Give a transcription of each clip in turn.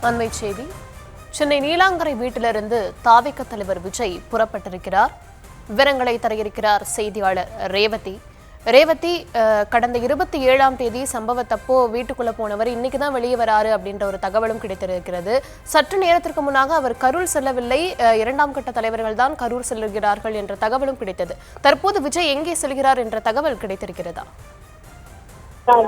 அண்மைச் செய்தி. சென்னை நீலாங்கரை வீட்டிலிருந்து தாவேக தலைவர் விஜய் புறப்பட்டிருக்கிறார். விவரங்களை தர இருக்கிறார் செய்தியாளர் ரேவதி. ரேவதி, கடந்த 27ஆம் தேதி சம்பவத்தப்போ வீட்டுக்குள்ள போனவர் இன்னைக்கு தான் வெளியே வராரு அப்படின்ற ஒரு தகவலும் கிடைத்திருக்கிறது. சற்று நேரத்திற்கு முன்னாக அவர் கரூர் செல்லவில்லை, 2ஆம் கட்ட தலைவர்கள் தான் கரூர் செல்கிறார்கள் என்ற தகவலும் கிடைத்தது. தற்போது விஜய் எங்கே செல்கிறார் என்ற தகவல் கிடைத்திருக்கிறதா?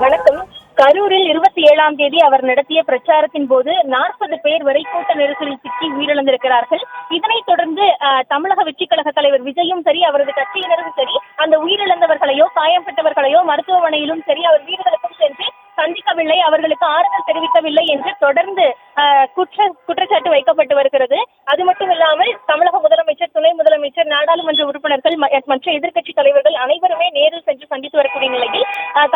வணக்கம். கரூரில் 27ஆம் தேதி அவர் நடத்திய பிரச்சாரத்தின் போது 40 பேர் வரை கூட்ட நெரிசலில் சிக்கி உயிரிழந்திருக்கிறார்கள். இதனைத் தொடர்ந்து தமிழக வெற்றிக் கழக தலைவர் விஜயும் சரி, அவரது கட்சியினரும் சரி, அந்த உயிரிழந்தவர்களையோ காயம்பட்டவர்களையோ மருத்துவமனையிலும் சரி அவர் வீடுகளுக்கும் சென்று சந்திக்கவில்லை, அவர்களுக்கு ஆறுதல் தெரிவிக்கவில்லை என்று தொடர்ந்து குற்றச்சாட்டு வைக்கப்பட்டு வருகிறது. அது மட்டும் இல்லாமல் தமிழக முதலமைச்சர், துணை முதலமைச்சர், நாடாளுமன்ற உறுப்பினர்கள் மற்ற எதிர்க்கட்சி தலைவர்கள் அனைவருமே நேரில் சென்று சந்தித்து வரக்கூடிய நிலையில்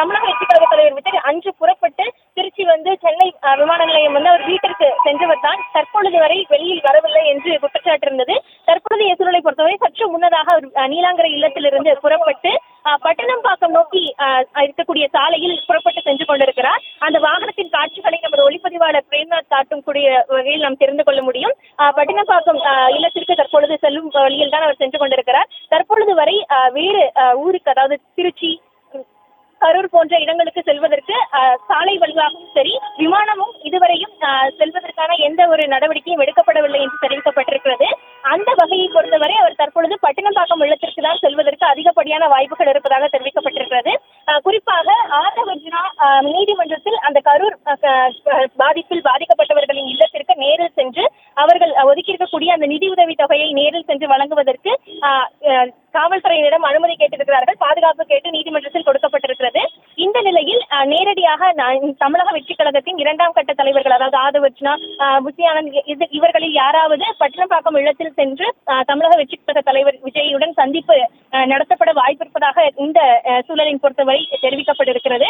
தமிழக வெற்றிக் கழக தலைவர் விஜய் அன்று புறப்பட்டு திருச்சி வந்து சென்னை விமான நிலையம் வந்து அவர் வீட்டிற்கு சென்றவர் தான் தற்பொழுது வரை வெளியில் வரவில்லை என்று குற்றச்சாட்டு இருந்தது. தற்பொழுதைய சூழலை பொறுத்தவரை சற்று முன்னதாக அவர் நீலாங்கரை இல்லத்திலிருந்து புறப்பட்டு பட்டணம்பாக்கம் நோக்கி இருக்கக்கூடிய சாலையில் புறப்பட்டு சென்று கொண்டிருக்கிறார். அந்த வாகனத்தின் காட்சிகளை நமது ஒளிப்பதிவாளர் பிரேம்நாத் காட்டும் கூடிய வகையில் நாம் தெரிந்து கொள்ள முடியும். பட்டணம்பாக்கம் இல்லத்திற்கு தற்பொழுது செல்லும் வழியில் தான் அவர் சென்று கொண்டிருக்கிறார். தற்பொழுது வரை வேறு ஊருக்கு, அதாவது திருச்சி, கரூர் போன்ற இடங்களுக்கு செல்வதற்கு சாலை வழியாகவும் சரி, விமானமும் இதுவரையும் செல்வதற்கான எந்த ஒரு நடவடிக்கையும் எடுக்கப்படவில்லை என்று தெரிவிக்கப்பட்டிருக்கிறது. அந்த வகையை பொறுத்தவரை அவர் தற்பொழுது பட்டினப்பாக்கம் இல்லத்திற்கு தான் செல்வதற்கு அதிகப்படியான வாய்ப்புகள் இருப்பதாக தெரிவிக்கப்பட்டிருக்கிறது. குறிப்பாக ஆதவர்ஜுனா நீதிமன்றத்தில் அந்த கரூர் பாதிப்பில் பாதிக்கப்பட்டவர்களின் இல்லத்திற்கு நேரில் சென்று அவர்கள் ஒதுக்கியிருக்கக்கூடிய அந்த நிதியுதவி தொகையை நேரில் சென்று வழங்குவதற்கு காவல்துறையினரிடம் அனுமதி கேட்டிருக்கிறார்கள். பாதுகாப்பு கேட்டு நீதிமன்றத்தில் கொடுக்கப்பட்டிருக்கிறது. இந்த நிலையில் நேரடியாக தமிழக வெற்றிக் கழகத்தின் 2ஆம் கட்ட தலைவர்கள், அதாவது ஆதவர்ஜுனா, புஷியானந்த், இவர்களில் யாராவது பட்டினப்பாக்கம் இல்லத்தில் சென்று தமிழக வெற்றிக் கழக தலைவர் விஜயுடன் சந்திப்பு நடத்தப்பட வாய்ப்பிருப்பதாக இந்த சூழலின் பொறுத்தவரை தெரிவிக்கப்பட்டிருக்கிறது.